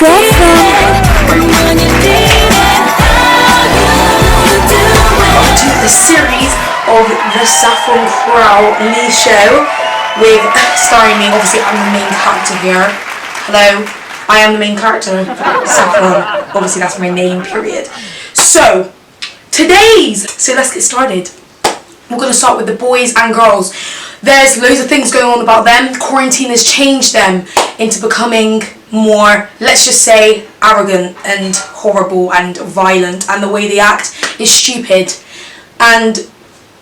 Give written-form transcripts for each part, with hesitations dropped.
Saffron. To the series of the Saffron Crowl show with starring me. Obviously, I'm the main character here. Hello, I am the main character. Saffron. Obviously, that's my name. Period. So let's get started. We're gonna start with the boys and girls. There's loads of things going on about them. Quarantine has changed them into becoming more, let's just say, arrogant and horrible and violent, and the way they act is stupid. And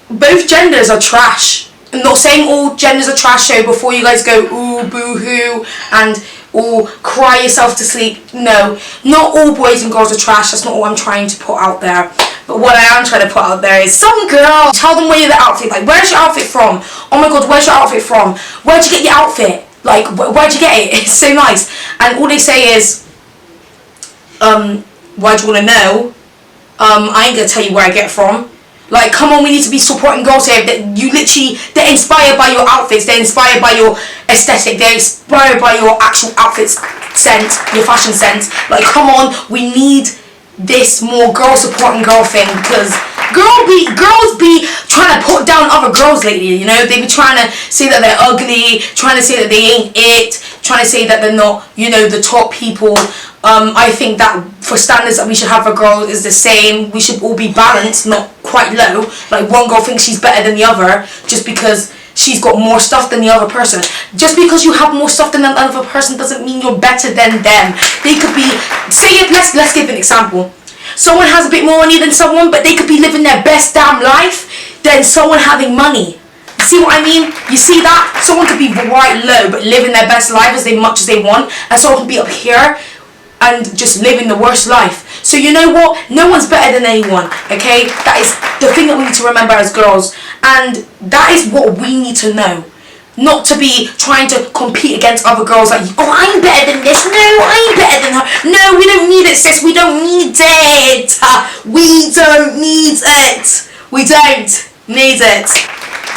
both genders are trash. I'm not saying all genders are trash, so before you guys go ooh boo hoo and or cry yourself to sleep, no, not all boys and girls are trash. That's not what I'm trying to put out there. But what I am trying to put out there is some girl, tell them where the outfit, like, where's your outfit from? Oh my god, where's your outfit from? Where'd you get your outfit? Like, where'd you get it? It's so nice. And all they say is, why do you want to know? I ain't gonna tell you where I get it from. Like, come on, we need to be supporting girls here. That you literally, they're inspired by your outfits. They're inspired by your aesthetic. They're inspired by your actual outfits sense, your fashion sense. Like, come on, we need this more girl supporting girl thing, because girls be trying to put down other girls lately, you know. They be trying to say that they're ugly, trying to say that they ain't it, trying to say that they're not, you know, the top people. I think that for standards that we should have for girls is the same. We should all be balanced, not quite low. Like, one girl thinks she's better than the other just because she's got more stuff than the other person. Just because you have more stuff than the other person doesn't mean you're better than them. They could be, let's give an example. Someone has a bit more money than someone, but they could be living their best damn life than someone having money. You see what I mean? You see that? Someone could be right low but living their best life as much as they want, and someone could be up here and just living the worst life. So you know what? No one's better than anyone, okay? That is the thing that we need to remember as girls, and that is what we need to know. Not to be trying to compete against other girls like, oh, I'm better than this. No, I'm better than her. No, we don't need it, sis. We don't need it. We don't need it. We don't need it.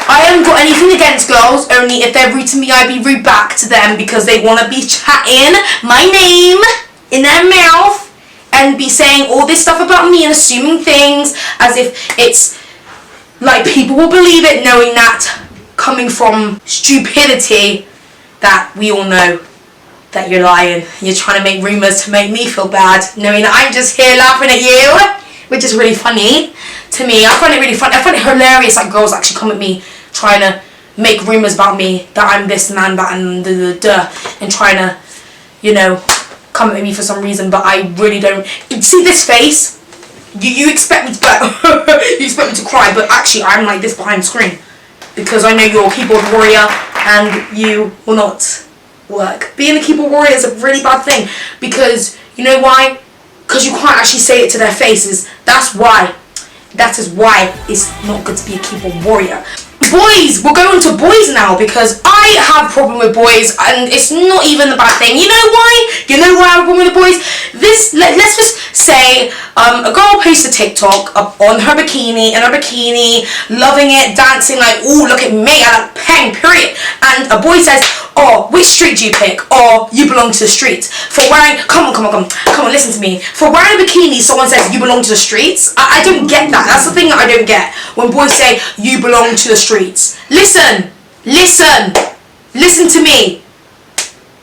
I haven't got anything against girls, only if they're rude to me, I be rude back to them because they want to be chatting my name in their mouth and be saying all this stuff about me and assuming things as if it's like people will believe it, knowing that coming from stupidity that we all know that you're lying. You're trying to make rumours to make me feel bad, knowing that I'm just here laughing at you, which is really funny to me. I find it really funny. I find it hilarious that girls actually come at me trying to make rumours about me, that I'm this and that and and trying to, you know, come at me for some reason. But I really don't. See this face? You expect me to you expect me to cry, but actually I'm like this behind the screen. Because I know you're a keyboard warrior and you will not work. Being a keyboard warrior is a really bad thing. Because, you know why? Because you can't actually say it to their faces. That's why. That is why it's not good to be a keyboard warrior. Boys, we're going to boys now because I have a problem with boys and it's not even a bad thing. You know why? You know why I have a problem with the boys? Let's just say a girl posts a TikTok up on her bikini, loving it, dancing like, ooh, look at me, I like peng, period. And a boy says, oh, which street do you pick? Or you belong to the streets. For wearing, come on, listen to me. For wearing a bikini, someone says you belong to the streets. I don't get that. That's the thing that I don't get. When boys say you belong to the streets. Listen to me.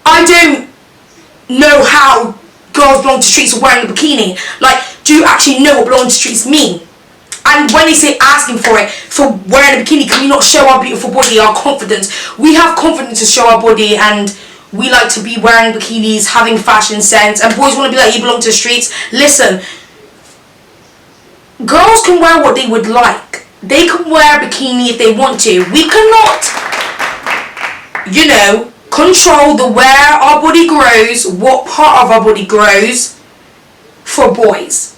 I don't know how girls belong to streets or wearing a bikini. Like, do you actually know what belong to streets mean? And when they say asking for it, for wearing a bikini, can we not show our beautiful body, our confidence? We have confidence to show our body and we like to be wearing bikinis, having fashion sense, and boys want to be like, you belong to the streets. Listen, girls can wear what they would like. They can wear a bikini if they want to. We cannot, you know, control the where our body grows, what part of our body grows for boys.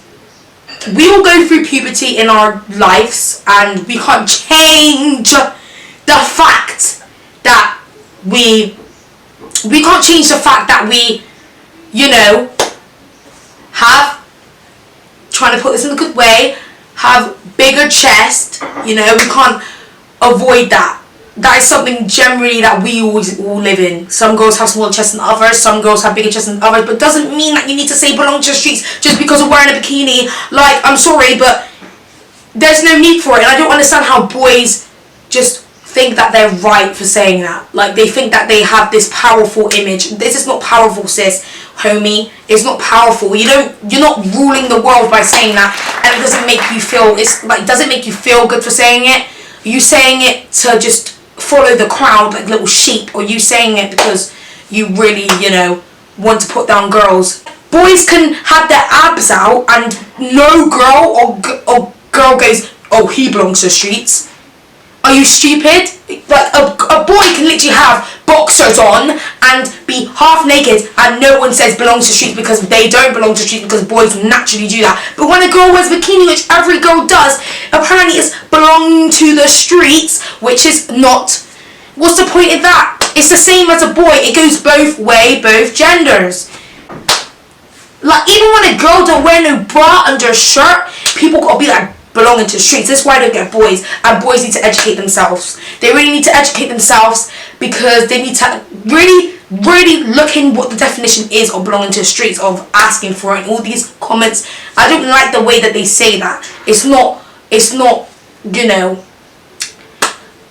We all go through puberty in our lives and we can't change the fact that we can't change the fact that we, you know, have, trying to put this in a good way, have bigger chest, you know, we can't avoid that. that is something generally that we always all live in. Some girls have smaller chests than others, some girls have bigger chests than others, but doesn't mean that you need to say belong to the streets just because of wearing a bikini. Like, I'm sorry, but there's no need for it. And I don't understand how boys just think that they're right for saying that. Like, they think that they have this powerful image. This is not powerful, sis, homie. It's not powerful. You're not ruling the world by saying that, and it doesn't make you feel, doesn't make you feel good for saying it. Are you saying it to just follow the crowd like little sheep, or you saying it because you really, want to put down girls? Boys can have their abs out and no girl or girl goes, oh, he belongs to the streets. Are you stupid? Like, a boy can literally have boxers on and be half naked and no one says belongs to the streets, because they don't belong to the streets, because boys naturally do that. But when a girl wears a bikini, which every girl does, apparently it's belonging to the streets, which is not. What's the point of that? It's the same as a boy. It goes both ways, both genders. Like, even when a girl don't wear no bra under a shirt, people gotta be like, belonging to the streets. That's why I don't get boys, and boys need to educate themselves. They really need to educate themselves, because they need to really look in what the definition is of belonging to the streets, of asking for it, and all these comments. I don't like the way that they say that. It's not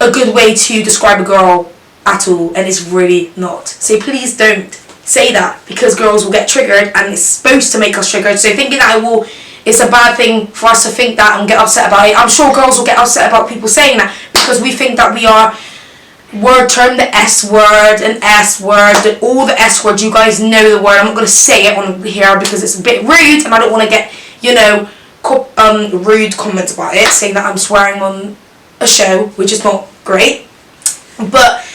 a good way to describe a girl at all, and it's really not. So please don't say that, because girls will get triggered, and it's supposed to make us triggered. So thinking that it's a bad thing for us to think that and get upset about it. I'm sure girls will get upset about people saying that, because we think that we are word term, the S word, and S word, and all the S words. You guys know the word. I'm not going to say it on here because it's a bit rude, and I don't want to get, rude comments about it, saying that I'm swearing on a show, which is not great. But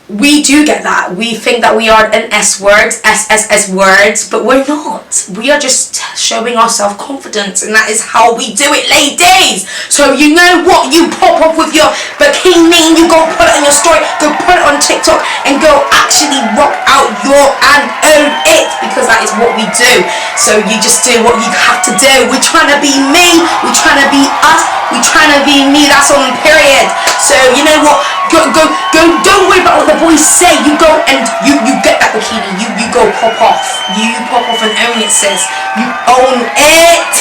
we do get that. We think that we are an S word, SSS words, but we're not. We are just showing our self-confidence, and that is how we do it, ladies. So you know what? You pop up with your bikini, you go put it on your story, go put it on TikTok, and go actually rock out and own it, because that is what we do. So you just do what you have to do. We're trying to be me, we're trying to be us, we're trying to be me, that's on period. So you know what? Go, don't worry about what the boys say. You go and you get that bikini. You go pop off. You pop off and own it, sis. You own it.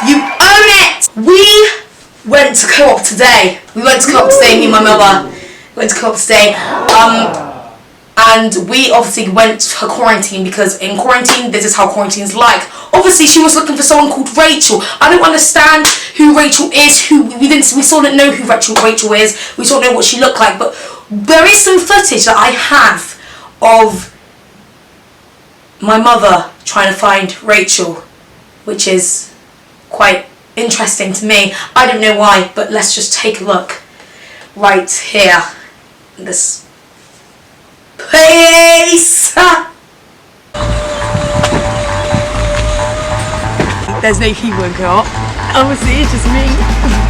You own it. We went to Co-op today. Me and my mother went to Co-op today. And we obviously went to quarantine, because in quarantine, this is how quarantine's like. Obviously, she was looking for someone called Rachel. I don't understand who Rachel is. We still didn't know who Rachel is. We still don't know what she looked like. But there is some footage that I have of my mother trying to find Rachel, which is quite interesting to me. I don't know why, but let's just take a look right here. This place. There's no humor in Co-op. Obviously, it's just me.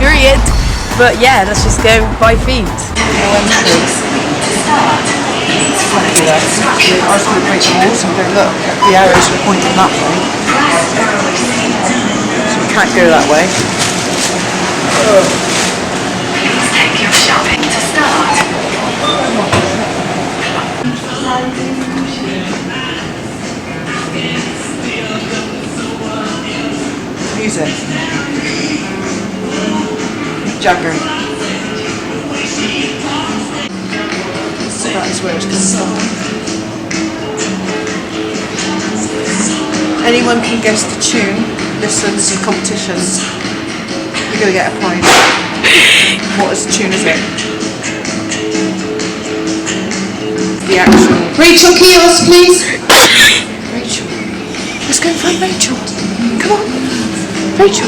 Period. But yeah, let's just go buy food. I was going to break the walls and go, look, the arrows were pointing that way. So we can't go that way. Please take your shopping to start. Music. Jagger. That is where it's coming from. Anyone can guess the tune. Listen, this is a competition. You're going to get a prize. What is the tune, is it? The actual... Rachel Kiosk, please. Rachel. Let's go and find Rachel. Come on. Rachel.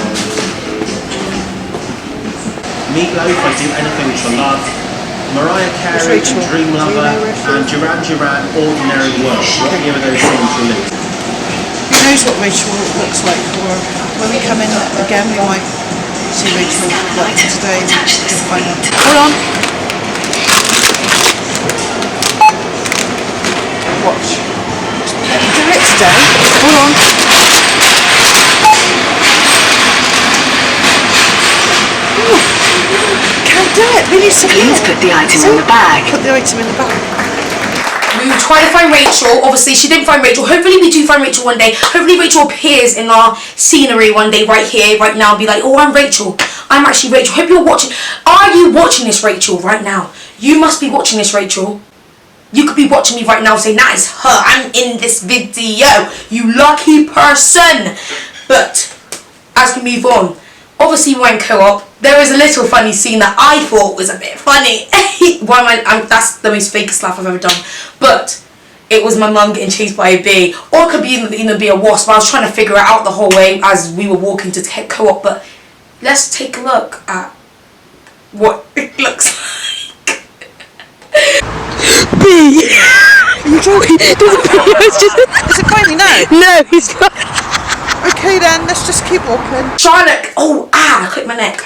Meatloaf, I Do Anything for Love, Mariah Carey, Dream Lover, and Duran Duran, Ordinary World. What year are those songs released? Who knows what Rachel looks like for when we come in again? We might see Rachel like today. We can find out. Hold on. Watch. Let me do it today. Hold on. Ooh. Can't do it. Really simple. Please put the item in the bag. Put the item in the bag. We will try to find Rachel. Obviously, she didn't find Rachel. Hopefully, we do find Rachel one day. Hopefully, Rachel appears in our scenery one day, right here, right now. Be like, oh, I'm Rachel. I'm actually Rachel. Hope you're watching. Are you watching this, Rachel, right now? You must be watching this, Rachel. You could be watching me right now saying, that is her. I'm in this video. You lucky person. But, as we move on, obviously we went co-op. There was a little funny scene that I thought was a bit funny. That's the most fakest laugh I've ever done. But it was my mum getting chased by a bee. Or it could be even be a wasp. I was trying to figure it out the whole way as we were walking to co-op. But let's take a look at what it looks like. Bee! Are you joking? Is it biting now? No, he's not. Okay then, let's just keep walking. Charlotte, I clipped my neck.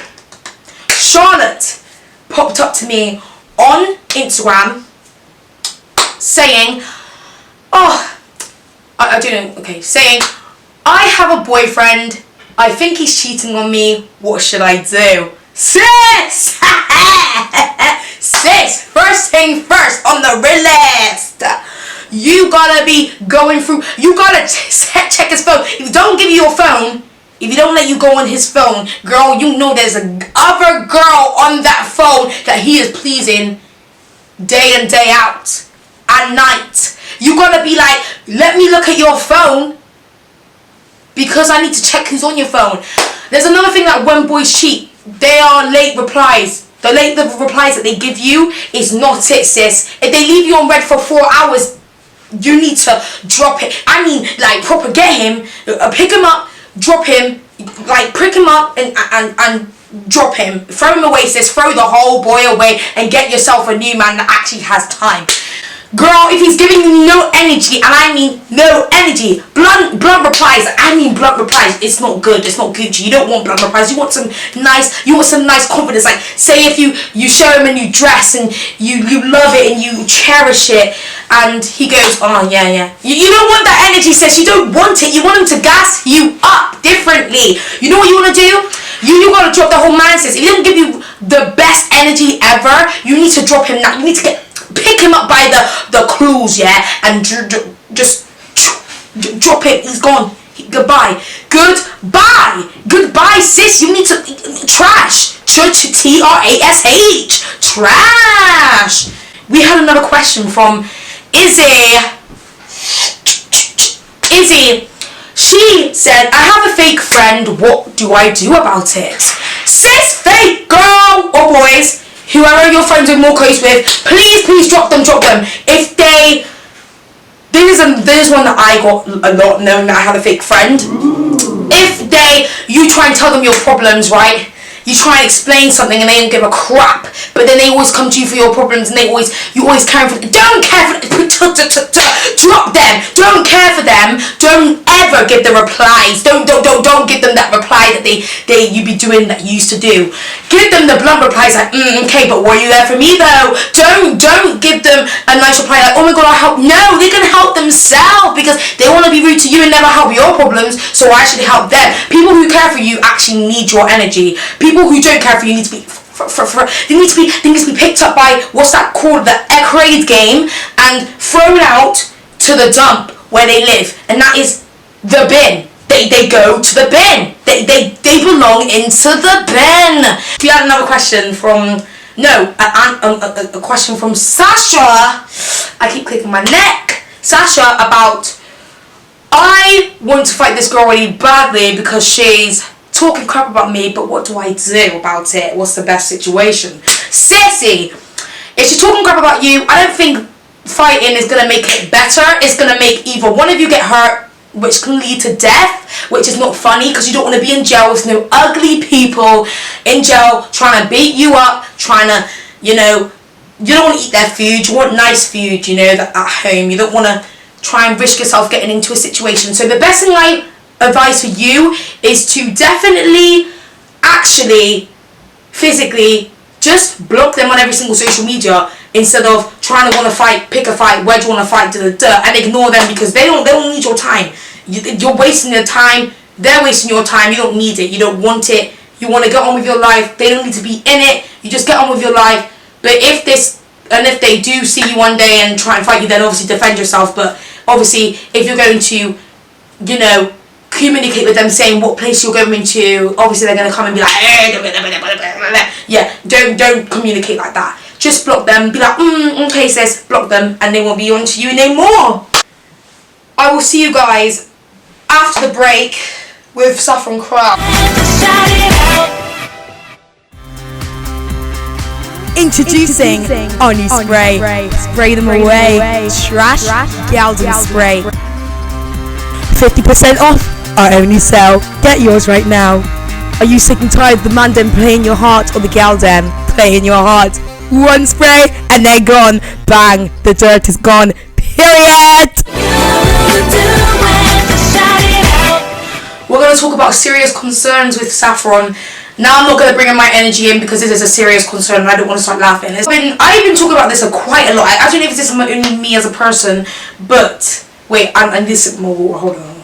Charlotte popped up to me on Instagram saying, saying, I have a boyfriend, I think he's cheating on me, what should I do? Sis! Sis, first thing first on the list. You gotta be going through, you gotta check his phone. If you don't give you your phone, if you don't let you go on his phone, girl, you know there's another girl on that phone that he is pleasing day in, day out, at night. You gotta be like, let me look at your phone because I need to check who's on your phone. There's another thing that when boys cheat, they are late replies. The replies that they give you is not it, sis. If they leave you on red for 4 hours, you need to drop it. I mean, like, proper get him, pick him up, drop him, like, prick him up and drop him. Throw him away, sis. Throw the whole boy away and get yourself a new man that actually has time. Girl, if he's giving you no energy, and I mean no energy, blunt replies, it's not good, it's not Gucci. You don't want blunt replies, you want some nice confidence. Like, say if you show him a new dress and you love it and you cherish it, and he goes, oh yeah. You don't want that energy, sis. You don't want it. You want him to gas you up differently. You know what you want to do? You gotta drop the whole man, sis. If he doesn't give you the best energy ever, you need to drop him now. You need to pick him up by the claws, yeah, and just drop him. He's gone. Goodbye, sis. You need to trash. Trash. Trash. We had another question from Izzy. She said, I have a fake friend. What do I do about it? Sis, fake girl or boys, whoever your friends are more close with, please drop them. If they, there's one that I got a lot, knowing that I had a fake friend. If you try and tell them your problems, right? You try and explain something and they don't give a crap, but then they always come to you for your problems and you always care for them. Don't care for them. Drop them. Don't care for them. Don't ever give them replies. Don't give them that reply that you be doing that you used to do. Give them the blunt replies like, okay, but were you there for me though? Don't give them a nice reply like, oh my god, I help. No, they can help themselves because they want to be rude to you and never help your problems, so I should help them. People who care for you actually need your energy. People who don't care for you need to be they need to be picked up by, what's that called, the Eckrade game, and thrown out to the dump where they live, and that is the bin. They go to the bin. They belong into the bin. We had another question from a question from Sasha. I keep clicking my neck. Sasha about, I want to fight this girl really badly because she's talking crap about me, but what do I do about it? What's the best situation? Sissy, if she's talking crap about you, I don't think fighting is going to make it better. It's going to make either one of you get hurt, which can lead to death, which is not funny because you don't want to be in jail with no ugly people in jail trying to beat you up, trying to, you don't want to eat their food. You want nice food, that at home. You don't want to try and risk yourself getting into a situation. So the best thing I advice for you is to definitely, actually, physically, just block them on every single social media instead of trying to want to fight, pick a fight, where do you want to fight, and ignore them because they don't need your time. You're wasting their time, they're wasting your time, you don't need it, you don't want it, you want to get on with your life, they don't need to be in it, you just get on with your life. But if they do see you one day and try and fight you, then obviously defend yourself. But obviously, if you're going to, you know, communicate with them saying what place you're going to, obviously they're going to come and be like, yeah, don't communicate like that. Just block them, be like, okay sis, block them, and they won't be on to you anymore. I will see you guys after the break with Saffron Crowl. Introducing our new spray. Spray them away. Trash Galdem spray. 50% off our only sale. Get yours right now. Are you sick and tired of the Mandem playing your heart or the Galdem playing your heart? One spray and they're gone. Bang, the dirt is gone. Period. We're going to talk about serious concerns with Saffron. Now I'm not going to bring in my energy in because this is a serious concern and I don't want to start laughing. I've been talking about this quite a lot. I don't know if this is only me as a person, but wait, and this is more water. Hold on.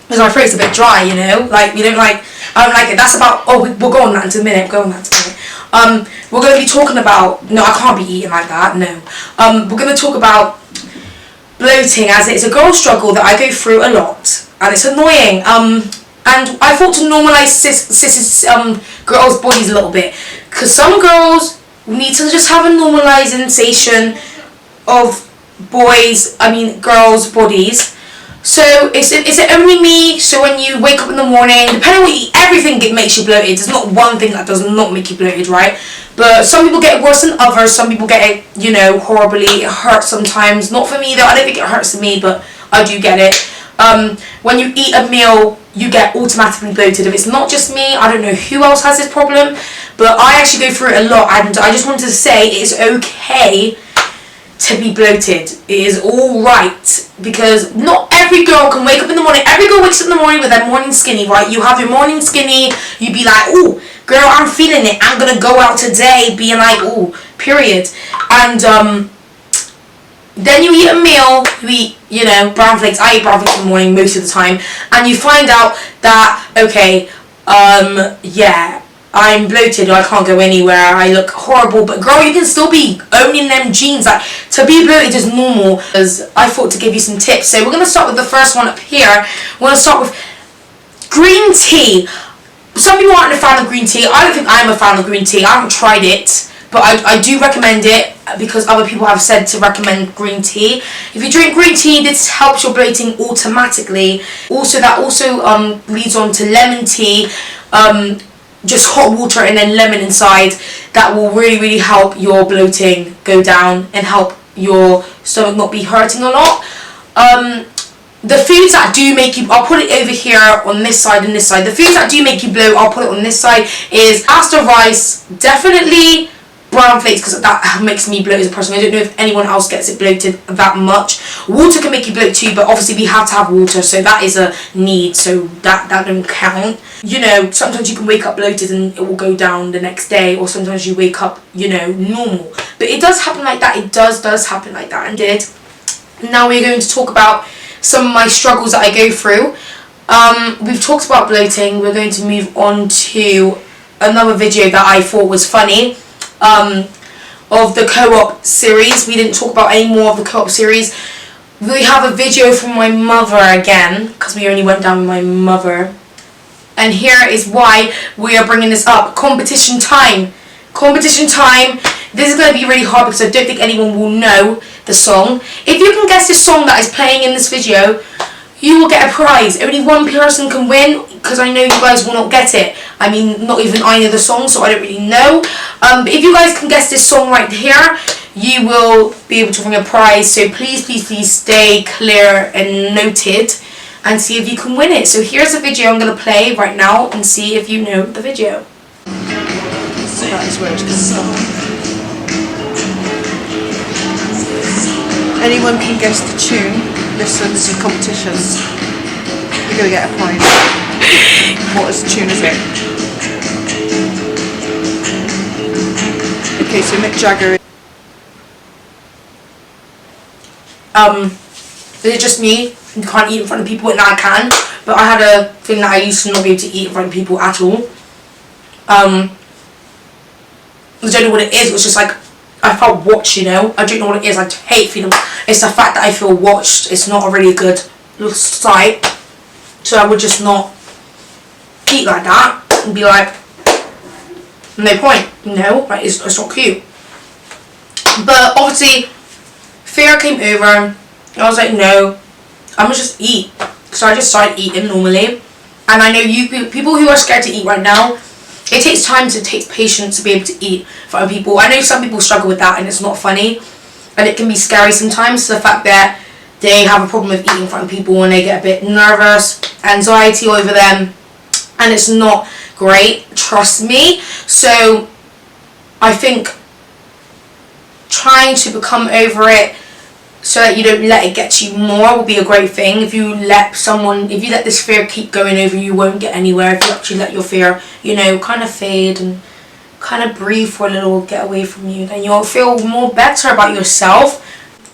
Because my throat's a bit dry, you know. Like I don't like it. That's about. Oh, we'll go on that in a minute. We're going to be talking about. No, I can't be eating like that. No. We're going to talk about bloating, as it's a girl struggle that I go through a lot, and it's annoying. And I thought to normalise girls' bodies a little bit, because some girls need to just have a normalisation of girls' bodies. So is it only me? So when you wake up in the morning, depending on what you eat, everything makes you bloated. There's not one thing that does not make you bloated, right? But some people get it worse than others. Some people get it, you know, horribly. It hurts sometimes. Not for me though. I don't think it hurts to me, but I do get it. When you eat a meal, you get automatically bloated. If it's not just me, I don't know who else has this problem, but I actually go through it a lot, and I just wanted to say it is okay to be bloated. It is alright, because not every girl can wake up in the morning. Every girl wakes up in the morning with their morning skinny, right? You have your morning skinny, you be like, ooh, girl, I'm feeling it. I'm gonna go out today being like, ooh, period. And then you eat a meal, you eat, you know, brown flakes. I eat brown flakes in the morning most of the time, and you find out that, okay, yeah, I'm bloated, or I can't go anywhere, I look horrible, but girl, you can still be owning them jeans. Like, to be bloated is normal. Because I thought to give you some tips. So we're going to start with the first one up here. We're going to start with green tea. Some people aren't a fan of green tea. I don't think I'm a fan of green tea. I haven't tried it, but I do recommend it because other people have said to recommend green tea. If you drink green tea, this helps your bloating automatically. Also, that also leads on to lemon tea. Just hot water and then lemon inside. That will really help your bloating go down and help your stomach not be hurting a lot. The foods that do make you, I'll put it over here on this side and this side. The foods that do make you bloat, I'll put it on this side, is pasta, rice, definitely brown flakes, because that makes me bloat as a person. I don't know if anyone else gets it bloated that much. Water can make you bloat too, but obviously we have to have water, so that is a need, so that don't count. You know, sometimes you can wake up bloated and it will go down the next day, or sometimes you wake up, you know, normal. But it does happen like that. It does happen like that, and did. Now we're going to talk about some of my struggles that I go through. We've talked about bloating. We're going to move on to another video that I thought was funny. Of the co-op series. We didn't talk about any more of the co-op series. We have a video from my mother again, because we only went down with my mother. And here is why we are bringing this up. Competition time. Competition time. This is going to be really hard because I don't think anyone will know the song. If you can guess the song that is playing in this video, you will get a prize. Only one person can win, because I know you guys will not get it. I mean, not even I know the song, so I don't really know. But if you guys can guess this song right here, you will be able to win a prize. So please stay clear and noted, and see if you can win it. So here's a video I'm going to play right now, and see if you know the video. That is where it's coming from. Anyone can guess the tune. Listen, this is a competition. You're going to get a prize. What is the tune, is it? Okay, so Mick Jagger. Is it just me? You can't eat in front of people, and I can. but I had a thing that I used to not be able to eat in front of people at all. I don't know what it is. It was just like I felt watched, you know. I don't know what it is. I hate feeling. It's the fact that I feel watched. It's not a really good sight. So I would just not eat like that and be like, no point, you know. Like it's not cute. But obviously, fear came over. I was like, no, I'm gonna just eat. So I just started eating normally. And I know people who are scared to eat right now, it takes time, it takes patience to be able to eat for other people. I know some people struggle with that and it's not funny. And it can be scary sometimes, the fact that they have a problem with eating in front of people and they get a bit nervous, anxiety over them. And it's not great, trust me. So I think trying to become over it so that you don't let it get to you more will be a great thing. If you let this fear keep going over you, won't get anywhere. If you actually let your fear, you know, kind of fade and kind of breathe for a little, get away from you, then you'll feel more better about yourself.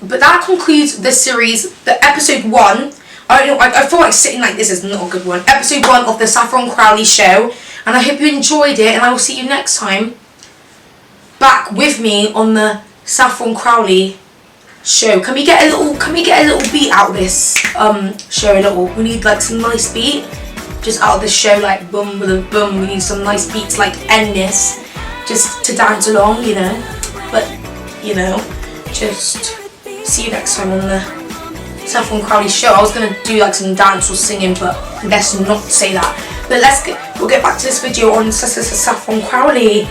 But that concludes this series, the episode 1. I don't know, I feel like sitting like this is not a good one. Episode 1 of the Saffron Crowley show, and I hope you enjoyed it, and I will see you next time back with me on the Saffron Crowley show. Can we get a little beat out of this show a little? We need like some nice beat just out of this show, like boom with a boom. We need some nice beats like end this just to dance along, you know. But you know, just see you next time on the Saffron Crowley show. I was gonna do like some dance or singing, but let's not say that. But we'll get back to this video on Saffron Crowley.